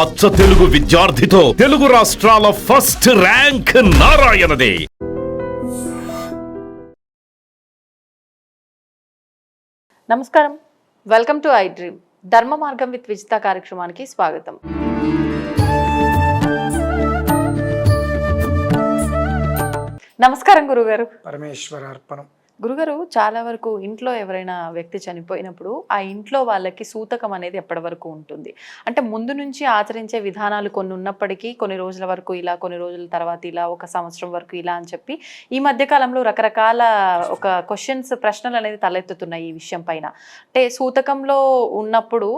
అచ్చ తెలుగు విద్యార్థితో తెలుగు రాష్ట్రాల first rank నారాయణదే. నమస్కారం, వెల్కమ్ టు ఐ డ్రీమ్. ధర్మ మార్గం విత్ విజిత కార్యక్రమానికి స్వాగతం. నమస్కారం గురుగారు. పరమేశ్వరార్పణం. గురుగారు, చాలా వరకు ఇంట్లో ఎవరైనా వ్యక్తి చనిపోయినప్పుడు ఆ ఇంట్లో వాళ్ళకి సూతకం అనేది ఎప్పటి వరకు ఉంటుంది? అంటే ముందు నుంచి ఆచరించే విధానాలు కొన్ని ఉన్నప్పటికీ కొన్ని రోజుల వరకు ఇలా, కొన్ని రోజుల తర్వాత ఇలా, ఒక సంవత్సరం వరకు ఇలా అని చెప్పి ఈ మధ్య కాలంలో రకరకాల ప్రశ్నలు అనేది తలెత్తుతున్నాయి ఈ విషయం పైన. అంటే సూతకంలో ఉన్నప్పుడు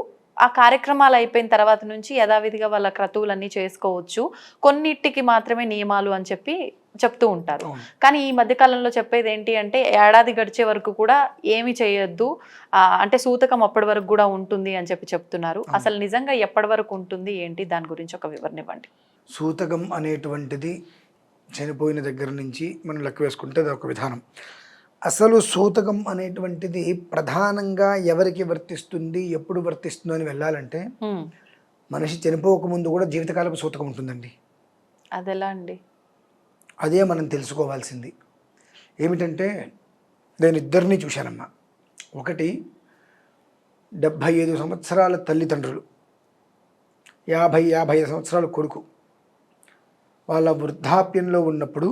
ఆ కార్యక్రమాలు అయిపోయిన తర్వాత నుంచి యథావిధిగా వాళ్ళ క్రతువులన్నీ చేసుకోవచ్చు, కొన్నిటికి మాత్రమే నియమాలు అని చెప్పి చెప్తూ ఉంటారు. కానీ ఈ మధ్యకాలంలో చెప్పేది ఏంటి అంటే ఏడాది గడిచే వరకు కూడా ఏమి చేయొద్దు, అంటే సూతకం అప్పటి వరకు కూడా ఉంటుంది అని చెప్పి చెప్తున్నారు. అసలు నిజంగా ఎప్పటి వరకు ఉంటుంది ఏంటి, దాని గురించి ఒక వివరణ ఇవ్వండి. సూతకం అనేటువంటిది చనిపోయిన దగ్గర నుంచి మనం లెక్క వేసుకుంటే అది ఒక విధానం. అసలు సూతకం అనేటువంటిది ప్రధానంగా ఎవరికి వర్తిస్తుంది, ఎప్పుడు వర్తిస్తుంది అని వెళ్ళాలంటే మనిషి చనిపోకముందు కూడా జీవితకాలపు సూతకం ఉంటుందండి. అదెలా అండి? అదే మనం తెలుసుకోవాల్సింది. ఏమిటంటే నేను ఇద్దరిని చూశానమ్మా. ఒకటి 75 సంవత్సరాల తల్లిదండ్రులు, 50-55 సంవత్సరాల కొడుకు. వాళ్ళ వృద్ధాప్యంలో ఉన్నప్పుడు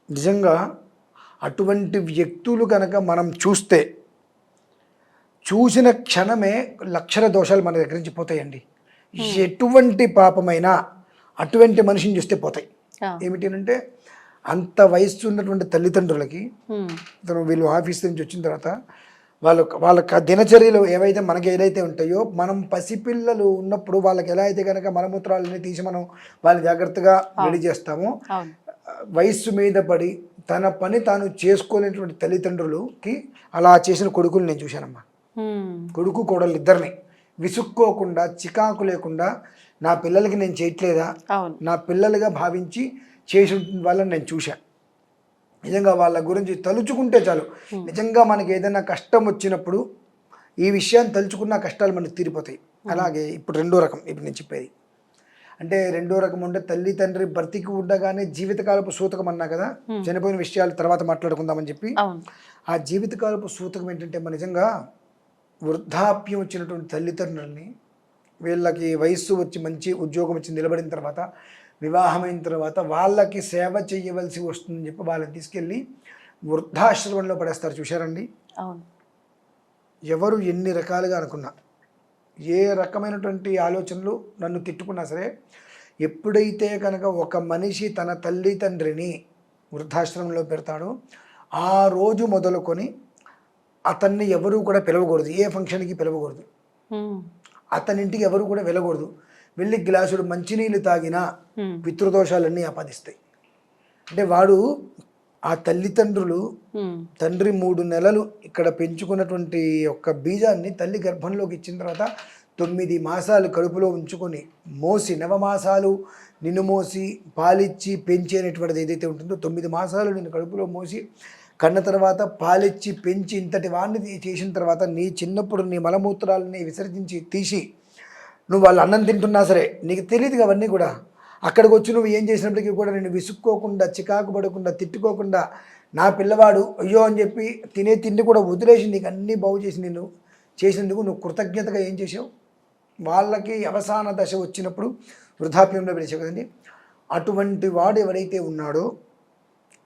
నిజంగా అటువంటి వ్యక్తులు కనుక మనం చూసిన క్షణమే లక్షల దోషాలు మన దగ్గర నుంచి పోతాయండి. ఎటువంటి పాపమైనా అటువంటి మనిషిని చూస్తే పోతాయి. ఏమిటి అంటే అంత వయస్సు ఉన్నటువంటి తల్లిదండ్రులకి వీళ్ళు ఆఫీస్ నుంచి వచ్చిన తర్వాత వాళ్ళ దినచర్యలు ఏవైతే మనకి ఏదైతే ఉంటాయో, మనం పసిపిల్లలు ఉన్నప్పుడు వాళ్ళకి ఎలా అయితే కనుక మలమూత్రాలని తీసి మనం వాళ్ళని జాగ్రత్తగా రెడీ చేస్తామో, వయస్సు మీద పడి తన పని తాను చేసుకోలేనటువంటి తల్లిదండ్రులకి అలా చేసిన కొడుకులు నేను చూశానమ్మా. కొడుకు కోడలు ఇద్దరిని విసుక్కోకుండా, చికాకు లేకుండా నా పిల్లలకి నేను చేయట్లేదా, నా పిల్లలుగా భావించి చేసి వాళ్ళని నేను చూశాను. నిజంగా వాళ్ళ గురించి తలుచుకుంటే చాలు, నిజంగా మనకి ఏదైనా కష్టం వచ్చినప్పుడు ఈ విషయాన్ని తలుచుకున్న కష్టాలు మనకు తీరిపోతాయి. అలాగే ఇప్పుడు రెండో రకం, ఇప్పుడు నేను చెప్పేది అంటే రెండో రకం అంటే తల్లి తండ్రి బ్రతికి ఉండగానే జీవితకాలపు సూతకం అన్నా కదా, చనిపోయిన విషయాలు తర్వాత మాట్లాడుకుందామని చెప్పి. ఆ జీవితకాలపు సూతకం ఏంటంటే మన నిజంగా వృద్ధాప్యం వచ్చినటువంటి తల్లిదండ్రుల్ని, వీళ్ళకి వయస్సు వచ్చి మంచి ఉద్యోగం వచ్చి నిలబడిన తర్వాత, వివాహమైన తర్వాత వాళ్ళకి సేవ చేయవలసి వస్తుందని చెప్పి వాళ్ళని తీసుకెళ్ళి వృద్ధాశ్రమంలో పడేస్తారు. చూశారండి? ఎవరు ఎన్ని రకాలుగా అనుకున్నా, ఏ రకమైనటువంటి ఆలోచనలు నన్ను తిట్టుకున్నా సరే, ఎప్పుడైతే కనుక ఒక మనిషి తన తల్లిదండ్రిని వృద్ధాశ్రమంలో పెడతాడో ఆ రోజు మొదలుకొని అతన్ని ఎవరు కూడా పిలవకూడదు, ఏ ఫంక్షన్కి పిలవకూడదు, అతని ఇంటికి ఎవరు కూడా వెళ్ళకూడదు. వెళ్ళి గ్లాసుడు మంచినీళ్ళు తాగినా పితృదోషాలన్నీ ఆపాదిస్తాయి. అంటే వాడు ఆ తల్లిదండ్రులు తండ్రి 3 నెలలు ఇక్కడ పెంచుకున్నటువంటి ఒక్క బీజాన్ని తల్లి గర్భంలోకి ఇచ్చిన తర్వాత 9 మాసాలు కడుపులో ఉంచుకొని మోసి, నవమాసాలు నిన్ను మోసి పాలిచ్చి పెంచేటటువంటిది ఏదైతే ఉంటుందో, 9 మాసాలు నిన్ను కడుపులో మోసి కన్న తర్వాత పాలిచ్చి పెంచి ఇంతటి వాడిని చేసిన తర్వాత నీ చిన్నప్పుడు నీ మలమూత్రాలని విసర్జించి తీసి నువ్వు వాళ్ళు అన్నం తింటున్నా సరే నీకు తెలియదు అవన్నీ కూడా. అక్కడికి వచ్చి నువ్వు ఏం చేసినప్పటికీ కూడా నేను విసుక్కోకుండా, చికాకు పడకుండా, తిట్టుకోకుండా, నా పిల్లవాడు అయ్యో అని చెప్పి తినే తిండి కూడా వదిలేసి నీకు అన్నీ బాగు చేసి నేను చేసినందుకు నువ్వు కృతజ్ఞతగా ఏం చేసావు. వాళ్ళకి అవసాన దశ వచ్చినప్పుడు వృద్ధాప్యంలో పిలిచావు కదండి, అటువంటి వాడు ఎవరైతే ఉన్నాడో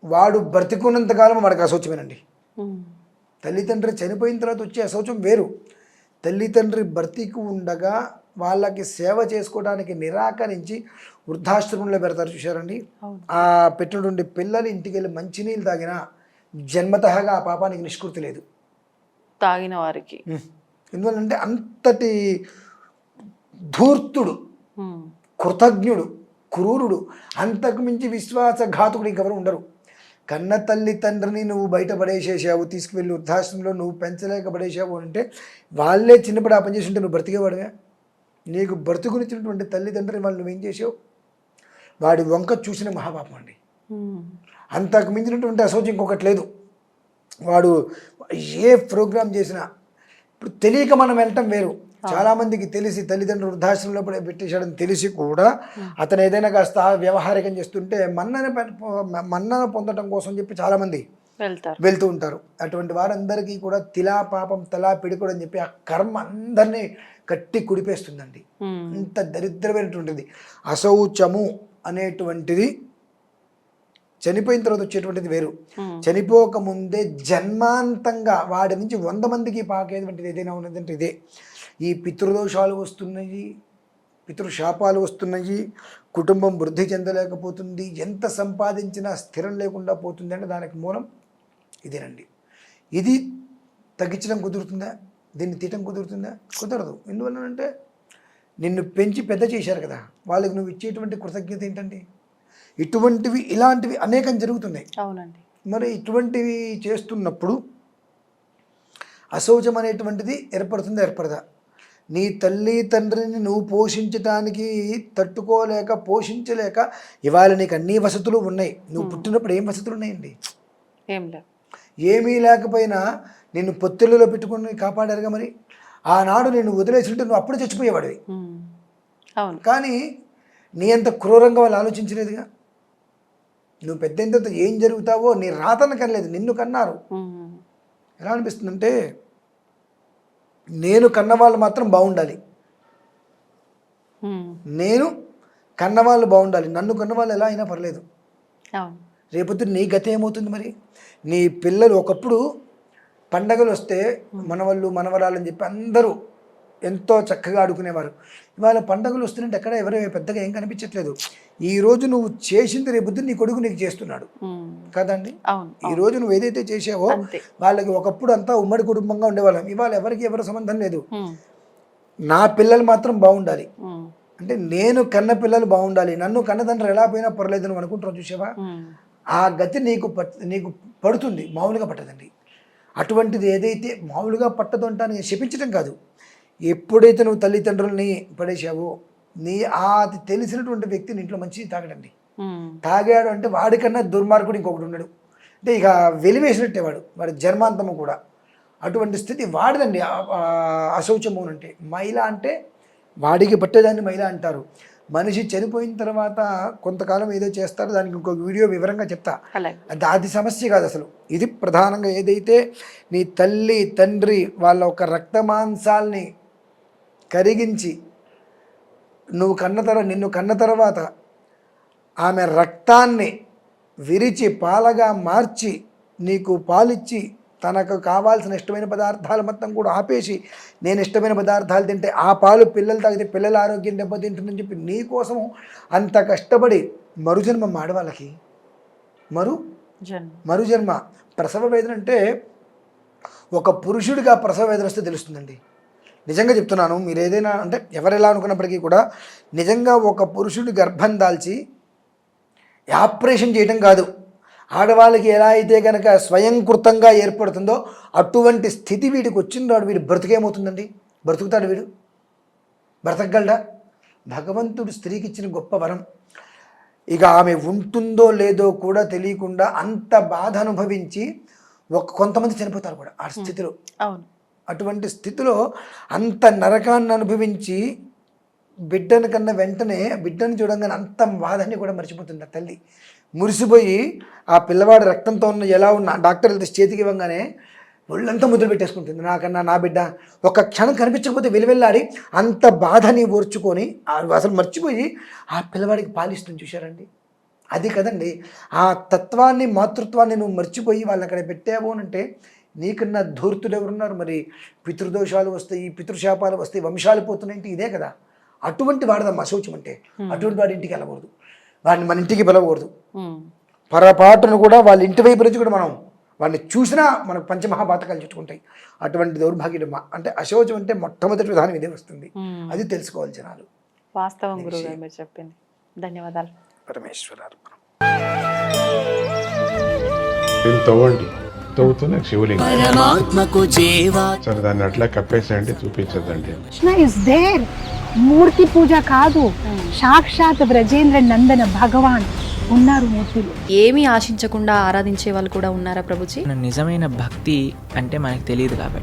వాడు బ్రతికున్నంతకాలం వాడికి అశౌచమేనండి. తల్లిదండ్రి చనిపోయిన తర్వాత వచ్చే అశౌచం వేరు. తల్లిదండ్రి బ్రతికి ఉండగా వాళ్ళకి సేవ చేసుకోవడానికి నిరాకరించి వృద్ధాశ్రమంలో పెడతారు. చూశారండి? ఆ పెట్టినటువంటి పిల్లలు ఇంటికి వెళ్ళి మంచినీళ్ళు తాగినా జన్మతహగా ఆ పాపానికి నిష్కృతి లేదు తాగిన వారికి. ఎందువల్లంటే అంతటి ధూర్తుడు, కృతజ్ఞుడు, క్రూరుడు, అంతకు మించి విశ్వాసఘాతుకుడు ఇంకెవరు ఉండరు. కన్న తల్లి తండ్రిని నువ్వు బయట పడేసేసావు, తీసుకువెళ్ళి వృద్ధాశ్రమంలో నువ్వు పెంచలేక పడేసావు అంటే వాళ్ళే చిన్నప్పుడు ఆ పని చేసి ఉంటే నువ్వు బ్రతికేవాడుగా. నీకు బ్రతుకునిచ్చినటువంటి తల్లిదండ్రిని వాళ్ళు నువ్వేం చేసావు? వాడి వంక చూసిన మహాపాపం అండి. అంతకు మించినటువంటి అశౌచం ఇంకొకటి లేదు. వాడు ఏ ప్రోగ్రాం చేసినా ఇప్పుడు తెలియక మనం వెళ్ళటం వేరు, చాలా మందికి తెలిసి తల్లిదండ్రులు వృద్ధాశ్రమంలో పెట్టేశాడని తెలిసి కూడా అతను ఏదైనా కాస్త వ్యవహారికం చేస్తుంటే మన్నన పొందడం కోసం చెప్పి చాలా మంది వెళ్తూ ఉంటారు. అటువంటి వారందరికీ కూడా తిలా పాపం తలా పిడికుడు అని చెప్పి ఆ కర్మ అందరినీ కట్టి కుడిపేస్తుందండి. ఇంత దరిద్రమైనటువంటిది అశౌచము అనేటువంటిది చనిపోయిన తర్వాత వచ్చేటువంటిది వేరు. చనిపోకముందే జన్మాంతంగా వాడి నుంచి 100 మందికి పాకేటువంటిది ఏదైనా ఉన్నదంటే ఇదే. ఈ పితృదోషాలు వస్తున్నాయి, పితృశాపాలు వస్తున్నాయి, కుటుంబం వృద్ధి చెందలేకపోతుంది, ఎంత సంపాదించినా స్థిరం లేకుండా పోతుంది అంటే దానికి మూలం ఇదేనండి. ఇది తగ్గించడం కుదురుతుందా? దీన్ని తీయటం కుదురుతుందా? కుదరదు. ఎందువల్లనంటే నిన్ను పెంచి పెద్ద చేశారు కదా, వాళ్ళకి నువ్వు ఇచ్చేటువంటి కృతజ్ఞత ఏంటండి? ఇటువంటివి ఇలాంటివి అనేకం జరుగుతున్నాయి. అవునండి. మరి ఇటువంటివి చేస్తున్నప్పుడు అశౌచం అనేటువంటిది ఏర్పడుతుందా ఏర్పడదా? నీ తల్లి తండ్రిని నువ్వు పోషించడానికి తట్టుకోలేక పోషించలేక ఇవాళ నీకు అన్ని వసతులు ఉన్నాయి. నువ్వు పుట్టినప్పుడు ఏం వసతులు ఉన్నాయండి? ఏమీ లేకపోయినా నిన్ను పొత్తిళ్ళలో పెట్టుకుని కాపాడారుగా. మరి ఆనాడు నిన్ను వదిలేసింటే నువ్వు అప్పుడు చచ్చిపోయేవాడివి. కానీ నీ అంత క్రూరంగా వాళ్ళు ఆలోచించలేదుగా. నువ్వు పెద్ద తర్వాత ఏం జరుగుతావో నీ రాతను కనలేదు, నిన్ను కన్నారు. ఎలా అనిపిస్తుందంటే నేను కన్నవాళ్ళు మాత్రం బాగుండాలి, నేను కన్నవాళ్ళు బాగుండాలి, నన్ను కన్నవాళ్ళు ఎలా అయినా పర్లేదు. రేపొద్దు నీ గతి ఏమవుతుంది? మరి నీ పిల్లలు ఒకప్పుడు పండగలు వస్తే మనవాళ్ళు మనవరాలని చెప్పి అందరూ ఎంతో చక్కగా ఆడుకునేవారు. ఇవాళ పండుగలు వస్తున్నట్టు ఎక్కడ ఎవరు పెద్దగా ఏం కనిపించట్లేదు. ఈ రోజు నువ్వు చేసింది రేపొద్దు నీ కొడుకు నీకు చేస్తున్నాడు కదండి. ఈ రోజు నువ్వు ఏదైతే చేసావో వాళ్ళకి ఒకప్పుడు అంతా ఉమ్మడి కుటుంబంగా ఉండేవాళ్ళం. ఇవాళ ఎవరికి ఎవరు సంబంధం లేదు. నా పిల్లలు మాత్రం బాగుండాలి అంటే నేను కన్న పిల్లలు బాగుండాలి, నన్ను కన్నతండ్రి ఎలా పోయినా పర్లేదు నువ్వు అనుకుంటున్నావు చూసావా? ఆ గతి నీకు పడుతుంది, మామూలుగా పట్టదండి. అటువంటిది ఏదైతే మామూలుగా పట్టదు అంటాను, శపించడం కాదు. ఎప్పుడైతే నువ్వు తల్లిదండ్రులని పడేసావో అది తెలిసినటువంటి వ్యక్తిని ఇంట్లో మంచిది తాగడండి. తాగాడు అంటే వాడికన్నా దుర్మార్గుడు ఇంకొకటి ఉండడు. అంటే ఇక వెలివేసినట్టే వాడి జన్మాంతము కూడా. అటువంటి స్థితి వాడిదండి అశౌచము అంటే. మహిళ అంటే వాడికి పట్టేదాన్ని మహిళ అంటారు. మనిషి చనిపోయిన తర్వాత కొంతకాలం ఏదో చేస్తారో దానికి ఇంకొక వీడియో వివరంగా చెప్తా. అది సమస్య కాదు అసలు. ఇది ప్రధానంగా ఏదైతే నీ తల్లి తండ్రి వాళ్ళ ఒక రక్తమాంసాల్ని కరిగించి నిన్ను కన్న తర్వాత ఆమె రక్తాన్ని విరిచి పాలగా మార్చి నీకు పాలిచ్చి తనకు కావాల్సిన ఇష్టమైన పదార్థాలు మొత్తం కూడా ఆపేసి నేను ఇష్టమైన పదార్థాలు తింటే ఆ పాలు పిల్లలు తాగితే పిల్లల ఆరోగ్యం దెబ్బతింటుందని చెప్పి నీ కోసము అంత కష్టపడి మరుజన్మ ఆడవాళ్ళకి మరుజన్మ. ప్రసవ వేదన అంటే ఒక పురుషుడిగా ప్రసవ వేదన వస్తే తెలుస్తుందండి. నిజంగా చెప్తున్నాను. మీరు ఏదైనా అంటే ఎవరెలా అనుకున్నప్పటికీ కూడా నిజంగా ఒక పురుషుడి గర్భం దాల్చి ఆపరేషన్ చేయడం కాదు, ఆడవాళ్ళకి ఎలా అయితే కనుక స్వయంకృతంగా ఏర్పడుతుందో అటువంటి స్థితి వీడికి వచ్చిందాడు. వీడు బ్రతికేమవుతుందండి? బ్రతుకుతాడు వీడు? బ్రతకగలడా? భగవంతుడు స్త్రీకి ఇచ్చిన గొప్ప వరం. ఇక ఆమె ఉంటుందో లేదో కూడా తెలియకుండా అంత బాధ అనుభవించి కొంతమంది చనిపోతారు కూడా ఆ స్థితిలో. అటువంటి స్థితిలో అంత నరకాన్ని అనుభవించి బిడ్డను కన్నా వెంటనే బిడ్డను చూడంగానే అంత బాధని కూడా మర్చిపోతుంది ఆ తల్లి. మురిసిపోయి ఆ పిల్లవాడి రక్తంతో ఉన్న ఎలా ఉన్న డాక్టర్ వెళ్తే చేతికి ఇవ్వగానే ఒళ్ళంతా ముద్ర పెట్టేసుకుంటుంది. నాకన్నా నా బిడ్డ ఒక క్షణం కనిపించకపోతే వెలివెళ్ళాడి అంత బాధని ఓర్చుకొని అసలు మర్చిపోయి ఆ పిల్లవాడికి పాలిస్తుంది. చూశారండి? అది కదండి ఆ తత్వాన్ని, మాతృత్వాన్ని నువ్వు మర్చిపోయి వాళ్ళని అక్కడ పెట్టావు అంటే నీకన్నా ధూర్తులు ఎవరున్నారు? మరి పితృదోషాలు వస్తాయి, పితృశాపాలు వస్తాయి, వంశాలు పోతున్నాయంటే ఇదే కదా. అటువంటి వాడదమ్మా అశౌచం అంటే. అటువంటి వాడి ఇంటికి వెళ్ళకూడదు, వాడిని మన ఇంటికి పిలవకూడదు. పొరపాటును కూడా వాళ్ళ ఇంటి వైపు నుంచి కూడా మనం వాడిని చూసినా మనకు పంచమహాపాతకాలు చుట్టుకుంటాయి. అటువంటి దౌర్భాగ్యం అంటే అశౌచం అంటే మొట్టమొదటి విధానం ఇదే వస్తుంది. అది తెలుసుకోవాలి జనాలు. వాస్తవం గురువుగారు మీరు చెప్పింది. ధన్యవాదాలు. పరమేశ్వరారు. తవ్వుతూనే శివలింగం సరే దాన్ని అట్లా కప్పేసేయండి, చూపించదండి. మూర్తి పూజ కాదు, సాక్షాత్ బ్రజేంద్ర నందన భగవాన్ ఉన్నారు మూర్తిలో. ఏమీ ఆశించకుండా ఆరాధించే వాళ్ళు కూడా ఉన్నారా ప్రభుజీ? నిజమైన భక్తి అంటే మనకు తెలియదు కాబట్టి